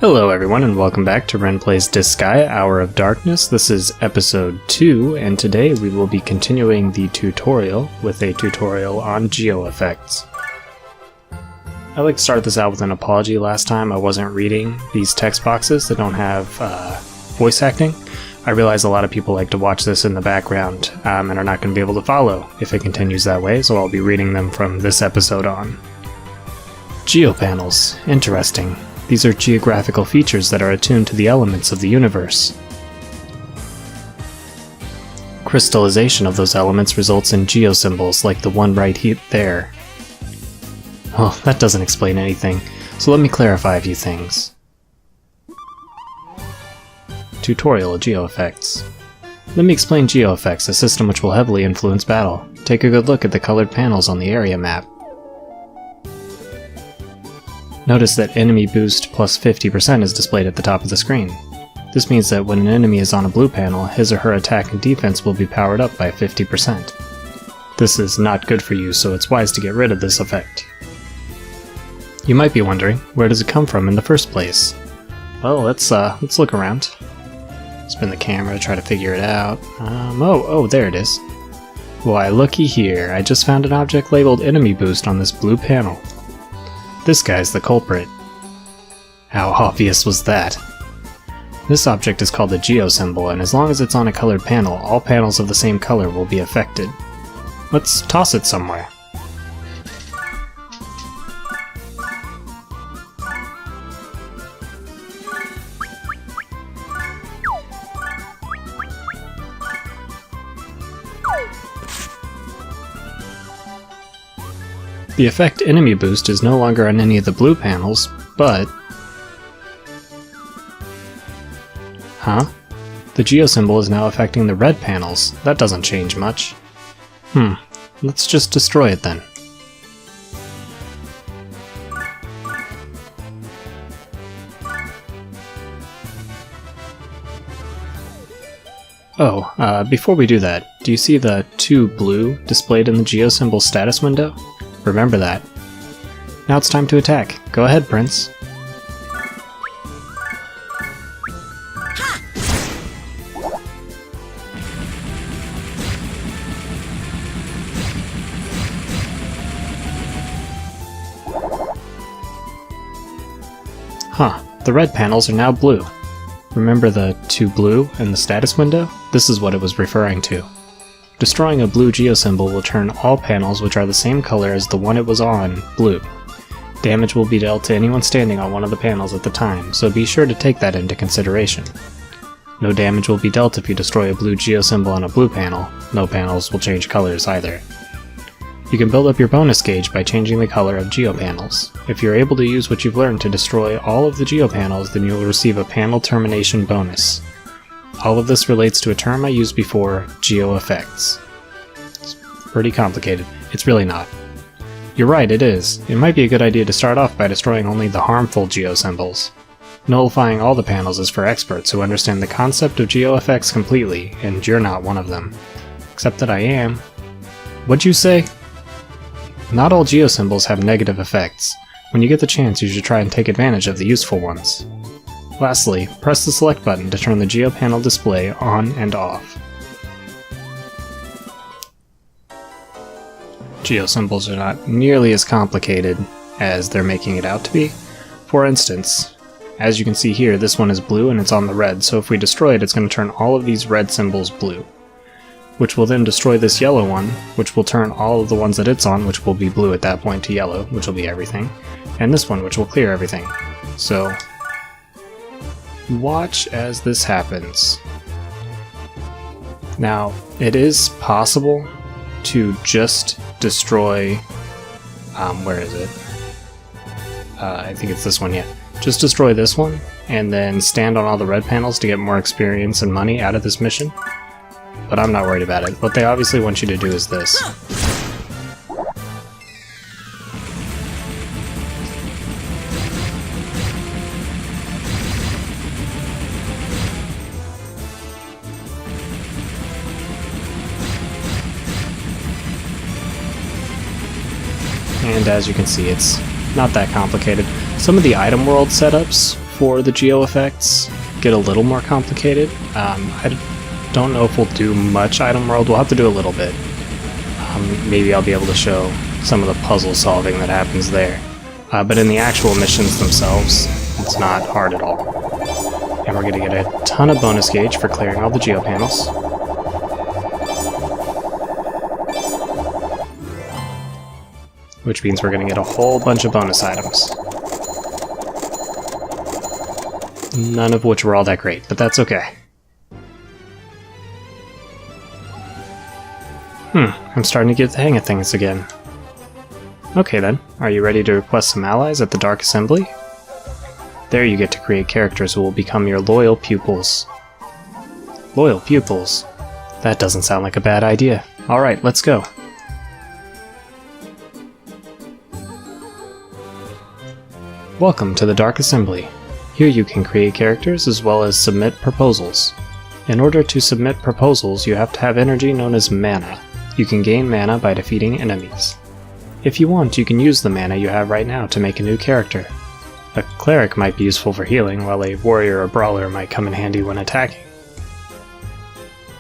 Hello everyone and welcome back to Ren Plays Disgaea, Hour of Darkness. This is episode 2 and today we will be continuing the tutorial with a tutorial on geo-effects. I'd like to start this out with an apology. Last time I wasn't reading these text boxes that don't have voice acting. I realize a lot of people like to watch this in the background and are not going to be able to follow if it continues that way, so I'll be reading them from this episode on. Geopanels. Interesting. These are geographical features that are attuned to the elements of the universe. Crystallization of those elements results in geosymbols like the one right there. Well, that doesn't explain anything, so let me clarify a few things. Tutorial of geo-effects. Let me explain geo-effects, a system which will heavily influence battle. Take a good look at the colored panels on the area map. Notice that enemy boost plus 50% is displayed at the top of the screen. This means that when an enemy is on a blue panel, his or her attack and defense will be powered up by 50%. This is not good for you, so it's wise to get rid of this effect. You might be wondering, where does it come from in the first place? Well, let's look around. Spin the camera, try to figure it out. Oh, there it is. Why, looky here, I just found an object labeled enemy boost on this blue panel. This guy's the culprit. How obvious was that? This object is called a geosymbol, and as long as it's on a colored panel, all panels of the same color will be affected. Let's toss it somewhere. The effect enemy boost is no longer on any of the blue panels, but... Huh? The geosymbol is now affecting the red panels. That doesn't change much. Let's just destroy it then. Before we do that, do you see the 2 blue displayed in the geosymbol status window? Remember that. Now it's time to attack. Go ahead, Prince. Huh, the red panels are now blue. Remember the 2 blue in the status window? This is what it was referring to. Destroying a blue geosymbol will turn all panels which are the same color as the one it was on blue. Damage will be dealt to anyone standing on one of the panels at the time, so be sure to take that into consideration. No damage will be dealt if you destroy a blue geosymbol on a blue panel. No panels will change colors either. You can build up your bonus gauge by changing the color of geopanels. If you're able to use what you've learned to destroy all of the geopanels, then you will receive a panel termination bonus. All of this relates to a term I used before, geo-effects. It's pretty complicated. It's really not. You're right, it is. It might be a good idea to start off by destroying only the harmful geosymbols. Nullifying all the panels is for experts who understand the concept of geo-effects completely, and you're not one of them. Except that I am. What'd you say? Not all geosymbols have negative effects. When you get the chance, you should try and take advantage of the useful ones. Lastly, press the select button to turn the geopanel display on and off. Geosymbols are not nearly as complicated as they're making it out to be. For instance, as you can see here, this one is blue and it's on the red, so if we destroy it, it's going to turn all of these red symbols blue. Which will then destroy this yellow one, which will turn all of the ones that it's on, which will be blue at that point, to yellow, which will be everything. And this one, which will clear everything. So... watch as this happens. Now, it is possible to just destroy... where is it? I think it's this one, yeah. Just destroy this one, and then stand on all the red panels to get more experience and money out of this mission. But I'm not worried about it. What they obviously want you to do is this. And as you can see, it's not that complicated. Some of the item world setups for the geo-effects get a little more complicated. I don't know if we'll do much item world. We'll have to do a little bit. Maybe I'll be able to show some of the puzzle solving that happens there. But in the actual missions themselves, it's not hard at all. And we're going to get a ton of bonus gauge for clearing all the geo panels. Which means we're going to get a whole bunch of bonus items. None of which were all that great, but that's okay. I'm starting to get the hang of things again. Okay then, are you ready to request some allies at the Dark Assembly? There you get to create characters who will become your loyal pupils. Loyal pupils? That doesn't sound like a bad idea. Alright, let's go. Welcome to the Dark Assembly. Here you can create characters as well as submit proposals. In order to submit proposals, you have to have energy known as mana. You can gain mana by defeating enemies. If you want, you can use the mana you have right now to make a new character. A cleric might be useful for healing, while a warrior or brawler might come in handy when attacking.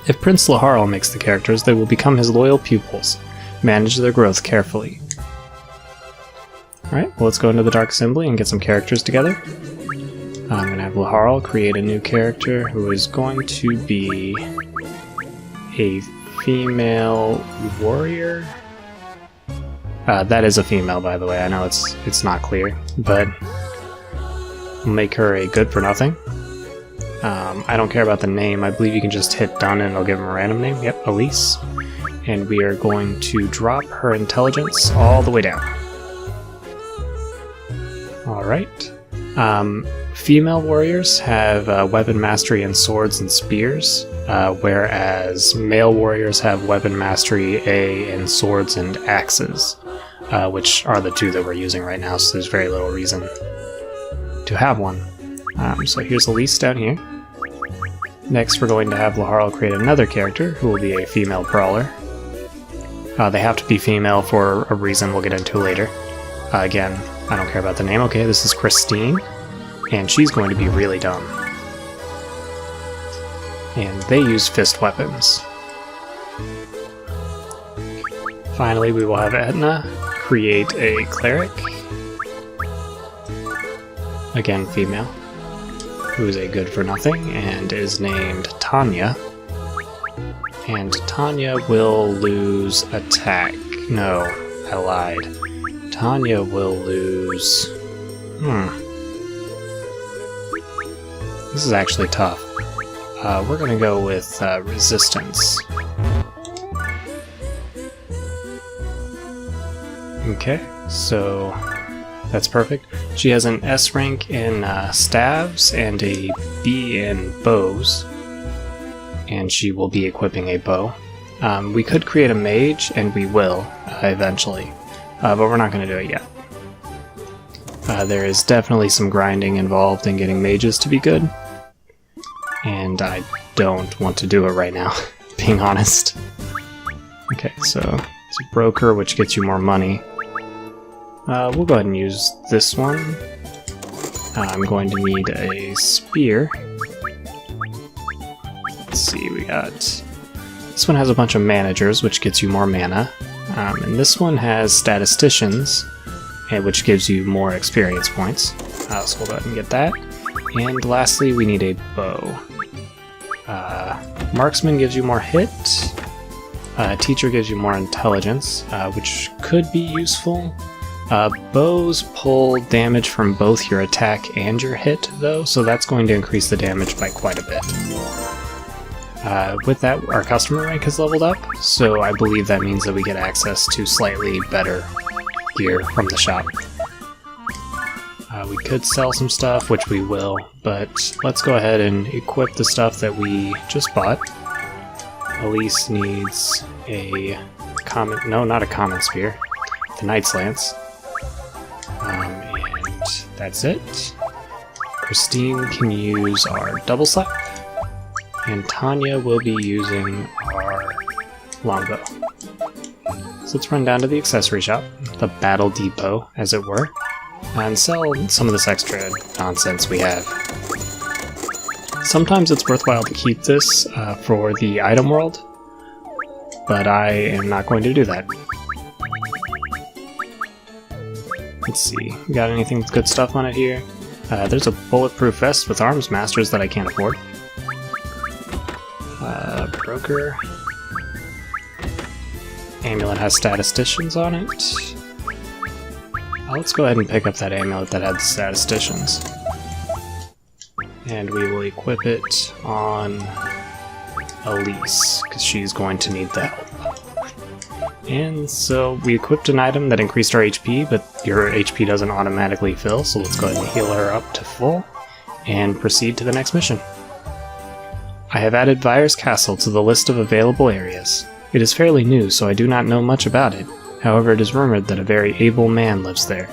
If Prince Laharl makes the characters, they will become his loyal pupils. Manage their growth carefully. Alright, well let's go into the Dark Assembly and get some characters together. I'm going to have Laharl create a new character who is going to be a female warrior. That is a female, by the way. I know it's not clear, but we'll make her a good for nothing. I don't care about the name. I believe you can just hit done and it'll give him a random name. Yep, Elise. And we are going to drop her intelligence all the way down. Alright. Female warriors have weapon mastery in swords and spears, whereas male warriors have weapon mastery A in swords and axes, which are the two that we're using right now, so there's very little reason to have one. So here's Elise down here. Next we're going to have Laharl create another character who will be a female brawler. They have to be female for a reason we'll get into later. Again, I don't care about the name. Okay, this is Christine. And she's going to be really dumb. And they use fist weapons. Finally, we will have Etna create a cleric. Again, female. Who is a good for nothing and is named Tanya. And Tanya will lose attack. No, I lied. Tanya will lose... This is actually tough. We're gonna go with resistance. Okay, so that's perfect. She has an S rank in staves and a B in bows. And she will be equipping a bow. We could create a mage, and we will eventually. But we're not gonna do it yet. There is definitely some grinding involved in getting mages to be good. And I don't want to do it right now, being honest. Okay, so it's a broker, which gets you more money. We'll go ahead and use this one. I'm going to need a spear. Let's see, we got... This one has a bunch of managers, which gets you more mana. And this one has statisticians, which gives you more experience points. So we'll go ahead and get that. And lastly, we need a bow. Marksman gives you more hit. Teacher gives you more intelligence, which could be useful. Bows pull damage from both your attack and your hit, though, so that's going to increase the damage by quite a bit. With that, our customer rank has leveled up, so I believe that means that we get access to slightly better gear from the shop. We could sell some stuff, which we will, but let's go ahead and equip the stuff that we just bought. Elise needs a common... No, not a common spear. The Knight's Lance. And that's it. Christine can use our double slap. And Tanya will be using our longbow. So let's run down to the accessory shop, the battle depot, as it were. and sell some of this extra nonsense we have. Sometimes it's worthwhile to keep this for the item world, but I am not going to do that. Let's see, we got anything with good stuff on it here? There's a bulletproof vest with arms masters that I can't afford. Broker. Amulet has statisticians on it. Let's go ahead and pick up that amulet that had the statisticians. And we will equip it on Elise, because she's going to need the help. And so we equipped an item that increased our HP, but your HP doesn't automatically fill, so let's go ahead and heal her up to full, and proceed to the next mission. I have added Virus Castle to the list of available areas. It is fairly new, so I do not know much about it. However, it is rumored that a very able man lives there.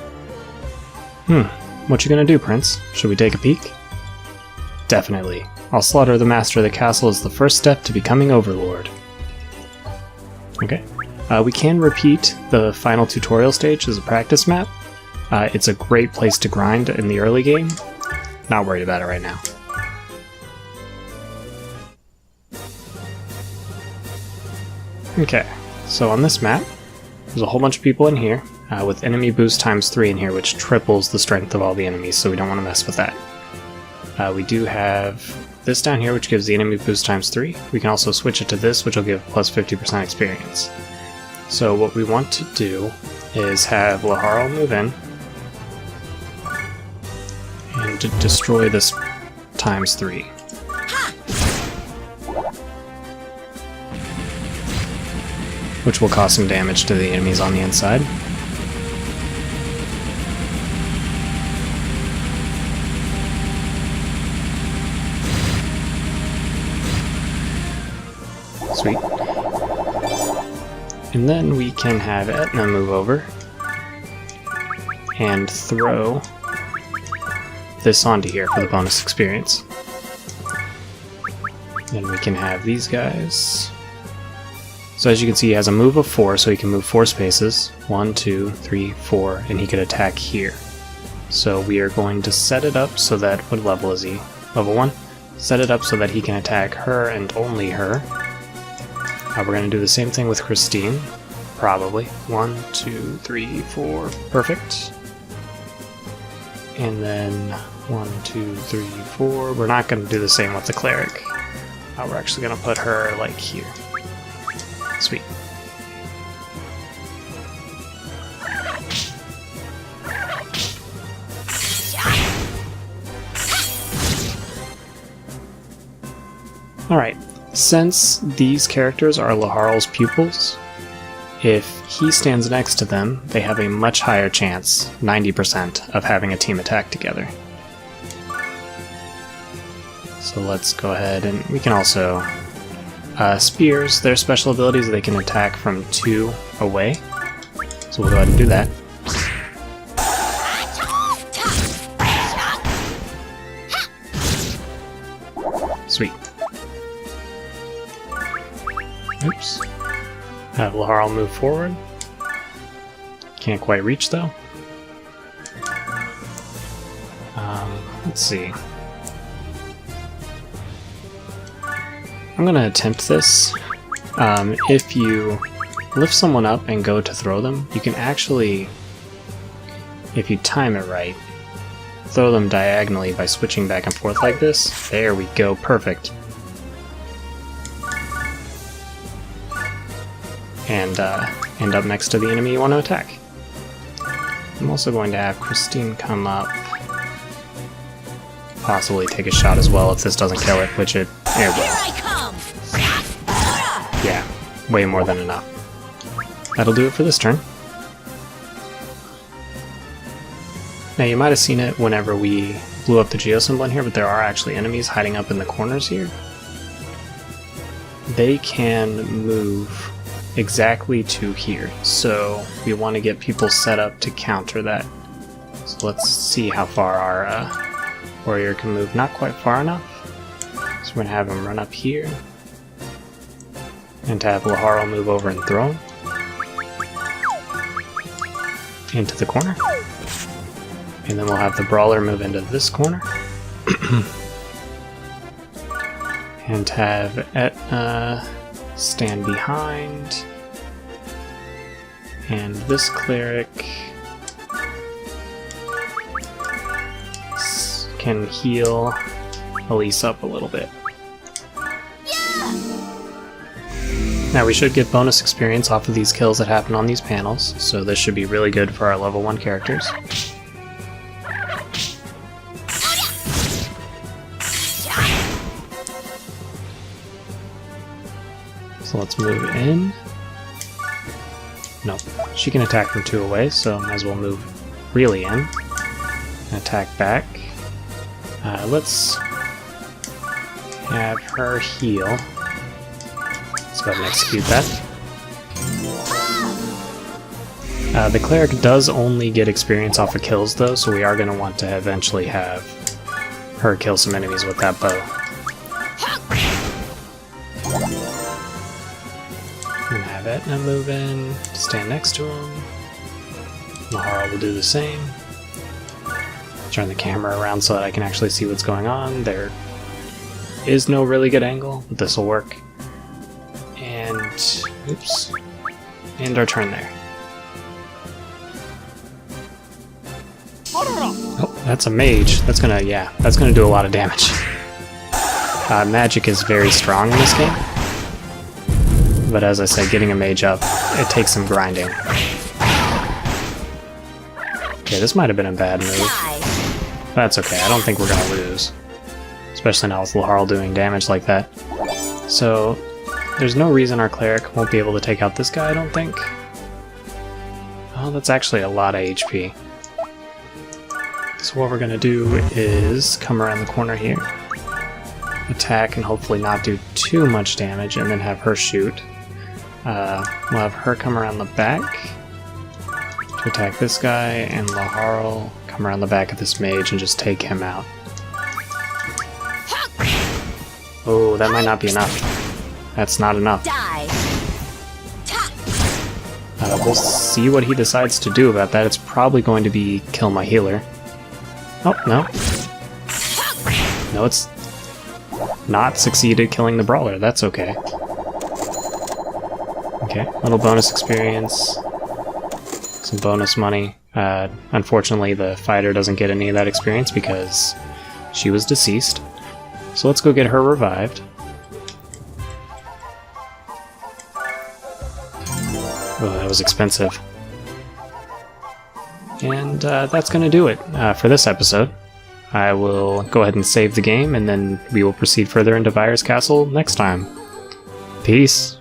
What you gonna do, Prince? Should we take a peek? Definitely. I'll slaughter the master of the castle as the first step to becoming Overlord. Okay. We can repeat the final tutorial stage as a practice map. It's a great place to grind in the early game. Not worried about it right now. Okay, so on this map, there's a whole bunch of people in here, with enemy boost times 3 in here, which triples the strength of all the enemies, so we don't want to mess with that. We do have this down here, which gives the enemy boost times 3. We can also switch it to this, which will give plus 50% experience. So what we want to do is have Laharl move in, and destroy this times 3. Which will cause some damage to the enemies on the inside. Sweet. And then we can have Etna move over and throw this onto here for the bonus experience. Then we can have these guys. So as you can see, he has a move of 4, so he can move 4 spaces. 1, 2, 3, 4, and he could attack here. So we are going to set it up so that, what level is he? Level 1? Set it up so that he can attack her and only her. We're going to do the same thing with Christine. Probably. 1, 2, 3, 4. Perfect. And then 1, 2, 3, 4. We're not going to do the same with the cleric. We're actually going to put her like here. Sweet. Alright, since these characters are Laharl's pupils, if he stands next to them, they have a much higher chance, 90%, of having a team attack together. So let's go ahead and we can also... spears, their special abilities, they can attack from 2 away. So we'll go ahead and do that. Sweet. Oops. Have Laharl move forward. Can't quite reach though. Let's see. I'm gonna attempt this. If you lift someone up and go to throw them, you can actually, if you time it right, throw them diagonally by switching back and forth like this. There we go, perfect. And end up next to the enemy you want to attack. I'm also going to have Christine come up, possibly take a shot as well if this doesn't kill it, which it will. Yeah, way more than enough. That'll do it for this turn. Now you might have seen it whenever we blew up the geo symbol in here, but there are actually enemies hiding up in the corners here. They can move exactly to here, so we want to get people set up to counter that. So let's see how far our warrior can move. Not quite far enough, so we're going to have him run up here. And to have Laharl move over and throw him into the corner. And then we'll have the brawler move into this corner. And have Etna stand behind. And this cleric can heal Elise up a little bit. Now we should get bonus experience off of these kills that happen on these panels, so this should be really good for our level 1 characters. So let's move in. Nope, she can attack from 2 away, so might as well move really in. And attack back. Let's have her heal. Let's go ahead and execute that. The cleric does only get experience off of kills though, so we are going to want to eventually have her kill some enemies with that bow. And have Etna move in, stand next to him. Mahara will do the same. Turn the camera around so that I can actually see what's going on. There is no really good angle, but this will work. And, oops, and our turn there. Oh, that's a mage. That's gonna do a lot of damage. Magic is very strong in this game. But as I said, getting a mage up, it takes some grinding. Okay, this might have been a bad move. That's okay, I don't think we're gonna lose. Especially now with Laharl doing damage like that. So, there's no reason our cleric won't be able to take out this guy, I don't think. Oh, that's actually a lot of HP. So what we're gonna do is come around the corner here, attack and hopefully not do too much damage, and then have her shoot. We'll have her come around the back to attack this guy, and Laharl come around the back of this mage and just take him out. Oh, that might not be enough. That's not enough. We'll see what he decides to do about that. It's probably going to be kill my healer. Oh, no. No, it's not succeeded killing the brawler. That's okay. Okay, little bonus experience. Some bonus money. Unfortunately, the fighter doesn't get any of that experience because she was deceased. So let's go get her revived. Oh, that was expensive. And that's going to do it for this episode. I will go ahead and save the game, and then we will proceed further into Virus Castle next time. Peace!